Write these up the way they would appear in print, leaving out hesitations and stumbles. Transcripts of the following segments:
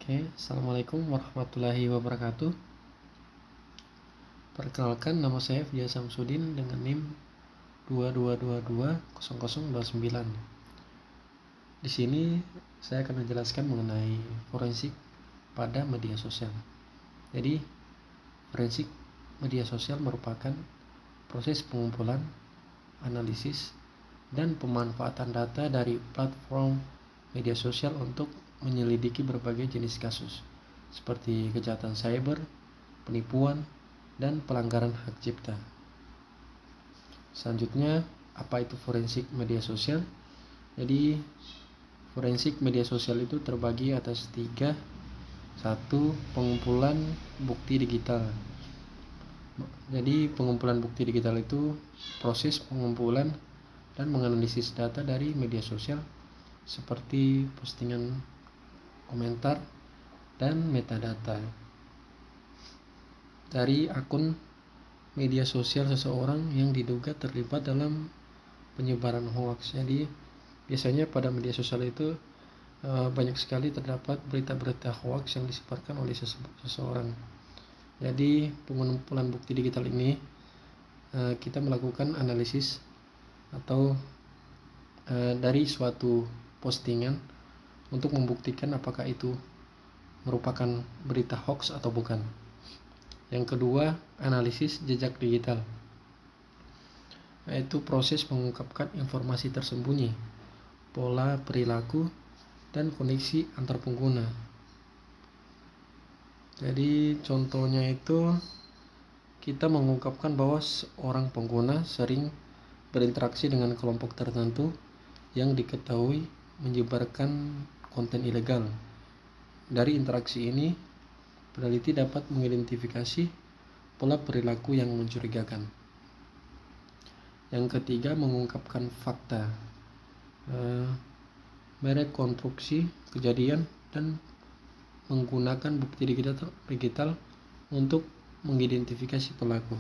Assalamualaikum warahmatullahi wabarakatuh. Perkenalkan, nama saya Fdia Samsudin dengan NIM 22220029. Di sini saya akan menjelaskan mengenai forensik pada media sosial. Jadi, forensik media sosial merupakan proses pengumpulan, analisis, dan pemanfaatan data dari platform media sosial untuk menyelidiki berbagai jenis kasus seperti kejahatan cyber, penipuan, dan pelanggaran hak cipta. Selanjutnya, apa itu forensik media sosial? Jadi, forensik media sosial itu terbagi atas 3. 1. Pengumpulan bukti digital. Jadi, pengumpulan bukti digital itu proses pengumpulan dan menganalisis data dari media sosial seperti postingan, komentar, dan metadata dari akun media sosial seseorang yang diduga terlibat dalam penyebaran hoaks. Jadi biasanya pada media sosial itu banyak sekali terdapat berita-berita hoaks yang disebarkan oleh seseorang. Jadi pengumpulan bukti digital ini kita melakukan analisis atau dari suatu postingan untuk membuktikan apakah itu merupakan berita hoax atau bukan. Yang kedua, analisis jejak digital, yaitu proses mengungkapkan informasi tersembunyi, pola perilaku, dan koneksi antar pengguna. Jadi contohnya itu kita mengungkapkan bahwa seorang pengguna sering berinteraksi dengan kelompok tertentu yang diketahui menyebarkan konten ilegal. Dari interaksi ini, peneliti dapat mengidentifikasi pola perilaku yang mencurigakan. Yang ketiga, mengungkapkan fakta, merekonstruksi kejadian dan menggunakan bukti digital untuk mengidentifikasi pelaku.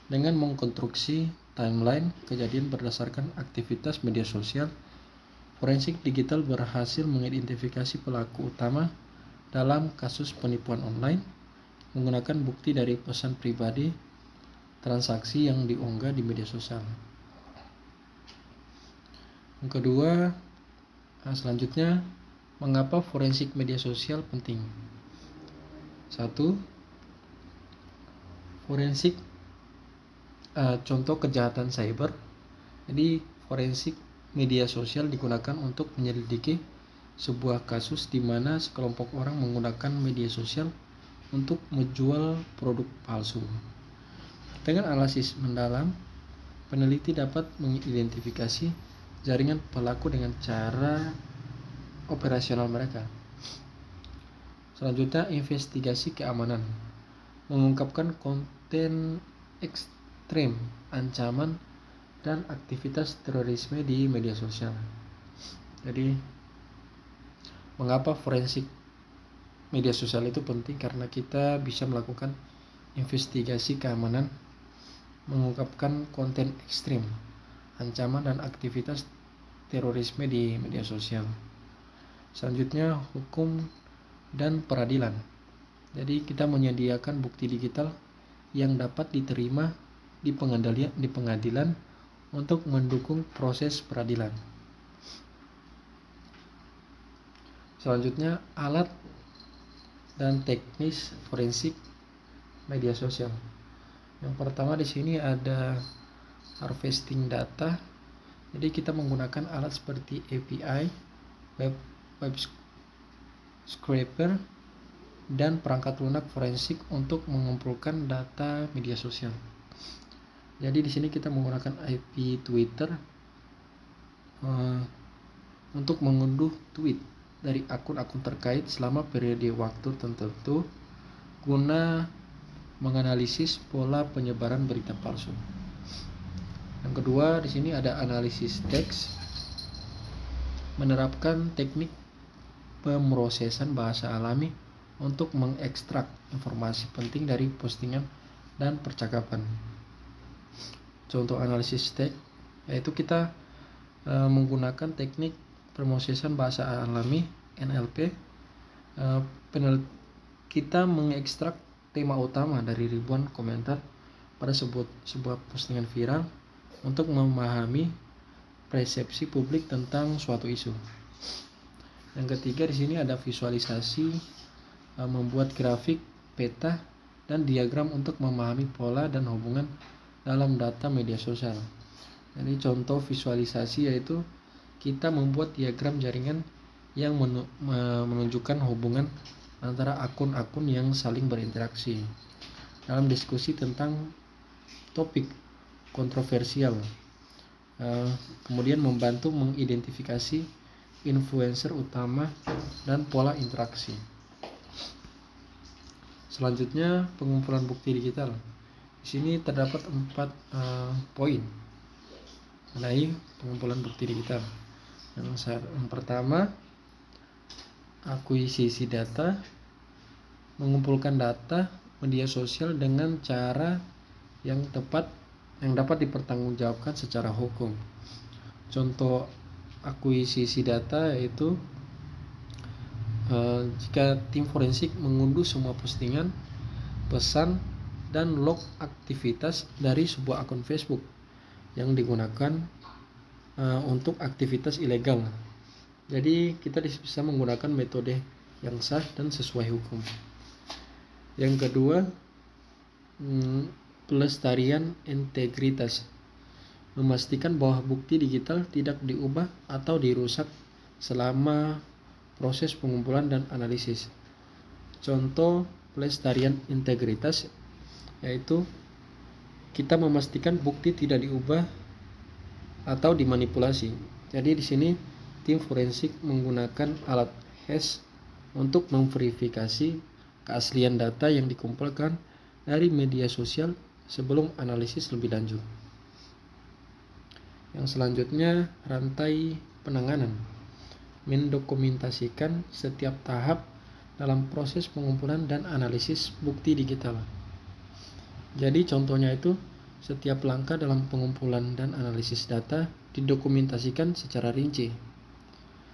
Dengan mengkonstruksi timeline kejadian berdasarkan aktivitas media sosial, forensik digital berhasil mengidentifikasi pelaku utama dalam kasus penipuan online menggunakan bukti dari pesan pribadi, transaksi yang diunggah di media sosial. Yang kedua, selanjutnya, mengapa forensik media sosial penting? 1. Forensik contoh kejahatan cyber. Jadi forensik media sosial digunakan untuk menyelidiki sebuah kasus di mana sekelompok orang menggunakan media sosial untuk menjual produk palsu. Dengan analisis mendalam, peneliti dapat mengidentifikasi jaringan pelaku dengan cara operasional mereka. Selanjutnya, investigasi keamanan, mengungkapkan konten ekstrem, ancaman, dan aktivitas terorisme di media sosial. Jadi, mengapa forensik media sosial itu penting? Karena kita bisa melakukan investigasi keamanan, mengungkapkan konten ekstrem, ancaman, dan aktivitas terorisme di media sosial. Selanjutnya, hukum dan peradilan. Jadi kita menyediakan bukti digital yang dapat diterima di pengadilan untuk mendukung proses peradilan. Selanjutnya, alat dan teknis forensik media sosial. Yang pertama di sini ada harvesting data. Jadi kita menggunakan alat seperti API, web scraper, dan perangkat lunak forensik untuk mengumpulkan data media sosial. Jadi di sini kita menggunakan IP Twitter untuk mengunduh tweet dari akun-akun terkait selama periode waktu tertentu guna menganalisis pola penyebaran berita palsu. Yang kedua di sini ada analisis teks, menerapkan teknik pemrosesan bahasa alami untuk mengekstrak informasi penting dari postingan dan percakapan. Contoh analisis teks yaitu kita menggunakan teknik pemrosesan bahasa alami NLP Kita mengekstrak tema utama dari ribuan komentar pada sebuah postingan viral untuk memahami persepsi publik tentang suatu isu. Yang ketiga di sini ada visualisasi, membuat grafik, peta, dan diagram untuk memahami pola dan hubungan dalam data media sosial. Jadi contoh visualisasi yaitu kita membuat diagram jaringan yang menunjukkan hubungan antara akun-akun yang saling berinteraksi dalam diskusi tentang topik kontroversial. Kemudian membantu mengidentifikasi influencer utama dan pola interaksi. Selanjutnya pengumpulan bukti digital. Di sini terdapat 4 poin mengenai pengumpulan bukti digital. Yang pertama, akuisisi data, mengumpulkan data media sosial dengan cara yang tepat yang dapat dipertanggungjawabkan secara hukum. Contoh akuisisi data yaitu jika tim forensik mengunduh semua postingan, pesan, dan log aktivitas dari sebuah akun Facebook yang digunakan untuk aktivitas ilegal. Jadi kita bisa menggunakan metode yang sah dan sesuai hukum. Yang kedua, pelestarian integritas, memastikan bahwa bukti digital tidak diubah atau dirusak selama proses pengumpulan dan analisis. Contoh pelestarian integritas yaitu kita memastikan bukti tidak diubah atau dimanipulasi. Jadi di sini tim forensik menggunakan alat hash untuk memverifikasi keaslian data yang dikumpulkan dari media sosial sebelum analisis lebih lanjut. Yang selanjutnya, rantai penanganan, mendokumentasikan setiap tahap dalam proses pengumpulan dan analisis bukti digital. Jadi contohnya itu setiap langkah dalam pengumpulan dan analisis data didokumentasikan secara rinci,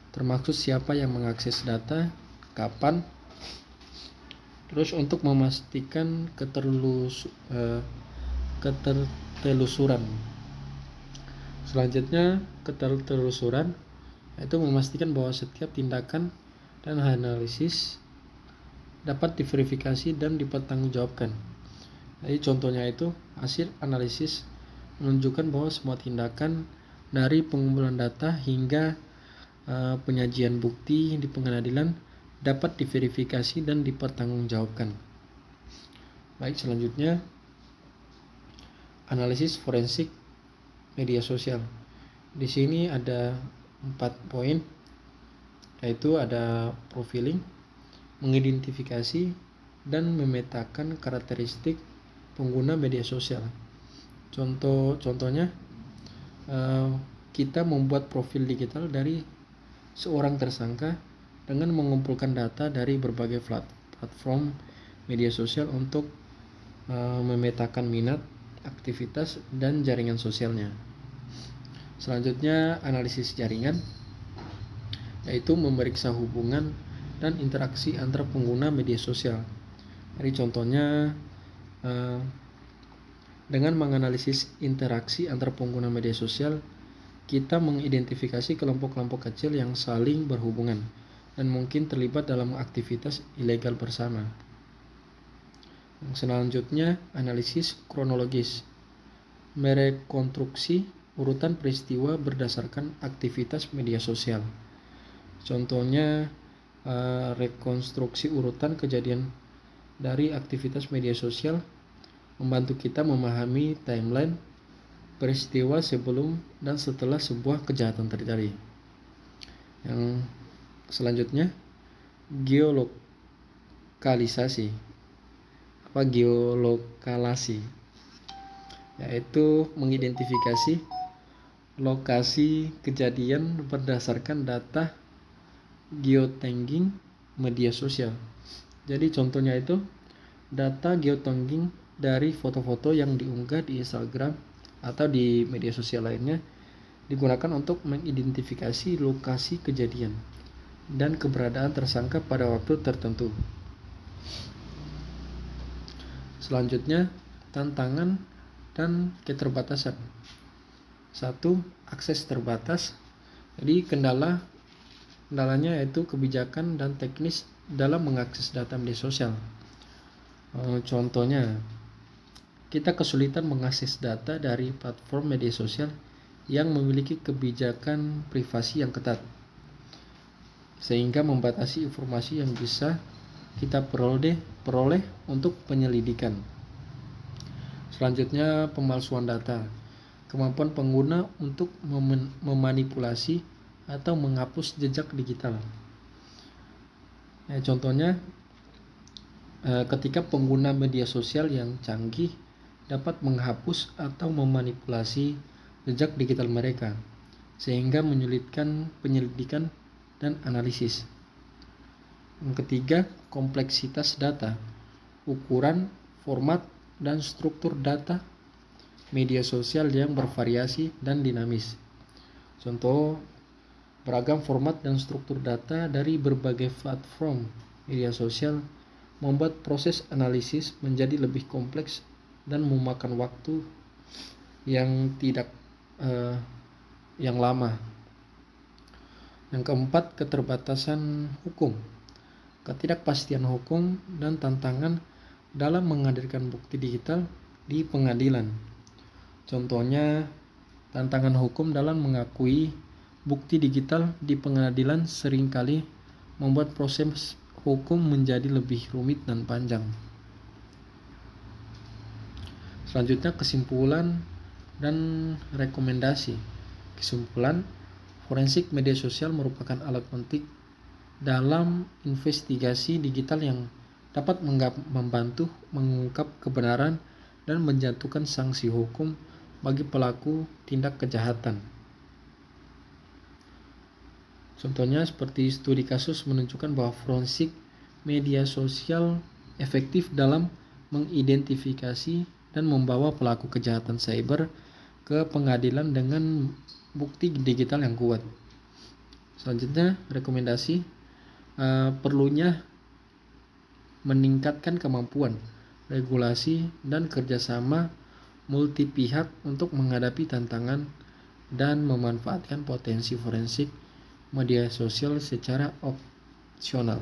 termasuk siapa yang mengakses data, kapan, terus untuk memastikan ketertelusuran. Selanjutnya, ketertelusuran yaitu memastikan bahwa setiap tindakan dan analisis dapat diverifikasi dan dipertanggungjawabkan. Jadi contohnya itu hasil analisis menunjukkan bahwa semua tindakan dari pengumpulan data hingga penyajian bukti di pengadilan dapat diverifikasi dan dipertanggungjawabkan. Baik, selanjutnya analisis forensik media sosial. Di sini ada 4 poin, yaitu ada profiling, mengidentifikasi dan memetakan karakteristik pengguna media sosial. Contohnya kita membuat profil digital dari seorang tersangka dengan mengumpulkan data dari berbagai platform media sosial untuk memetakan minat, aktivitas, dan jaringan sosialnya. Selanjutnya analisis jaringan, yaitu memeriksa hubungan dan interaksi antar pengguna media sosial. Jadi contohnya dengan menganalisis interaksi antar pengguna media sosial, kita mengidentifikasi kelompok-kelompok kecil yang saling berhubungan dan mungkin terlibat dalam aktivitas ilegal bersama. Selanjutnya analisis kronologis, merekonstruksi urutan peristiwa berdasarkan aktivitas media sosial. Contohnya rekonstruksi urutan kejadian dari aktivitas media sosial membantu kita memahami timeline peristiwa sebelum dan setelah sebuah kejahatan terjadi. Yang selanjutnya geolokalisasi geolokalasi, yaitu mengidentifikasi lokasi kejadian berdasarkan data geotagging media sosial. Jadi contohnya itu data geotagging dari foto-foto yang diunggah di Instagram atau di media sosial lainnya digunakan untuk mengidentifikasi lokasi kejadian. dan keberadaan tersangka pada waktu tertentu. Selanjutnya, tantangan dan keterbatasan. 1. Akses terbatas. Jadi kendalanya yaitu kebijakan dan teknis dalam mengakses data media sosial. Contohnya, kita kesulitan mengakses data dari platform media sosial yang memiliki kebijakan privasi yang ketat, sehingga membatasi informasi yang bisa kita peroleh untuk penyelidikan. Selanjutnya, pemalsuan data. Kemampuan pengguna untuk memanipulasi atau menghapus jejak digital. Contohnya, ketika pengguna media sosial yang canggih dapat menghapus atau memanipulasi jejak digital mereka, sehingga menyulitkan penyelidikan dan analisis. Yang ketiga, kompleksitas data, ukuran, format, dan struktur data media sosial yang bervariasi dan dinamis. Contoh, beragam format dan struktur data dari berbagai platform media sosial membuat proses analisis menjadi lebih kompleks dan memakan waktu yang lama. Yang keempat, keterbatasan hukum, ketidakpastian hukum, dan tantangan dalam menghadirkan bukti digital di pengadilan. Contohnya, tantangan hukum dalam mengakui bukti digital di pengadilan seringkali membuat proses hukum menjadi lebih rumit dan panjang. Selanjutnya, kesimpulan dan rekomendasi. Kesimpulan, forensik media sosial merupakan alat penting dalam investigasi digital yang dapat membantu mengungkap kebenaran dan menjatuhkan sanksi hukum bagi pelaku tindak kejahatan. Contohnya seperti studi kasus menunjukkan bahwa forensik media sosial efektif dalam mengidentifikasi dan membawa pelaku kejahatan cyber ke pengadilan dengan bukti digital yang kuat. Selanjutnya, rekomendasi, perlunya meningkatkan kemampuan, regulasi, dan kerjasama multi pihak untuk menghadapi tantangan dan memanfaatkan potensi forensik media sosial secara optimal.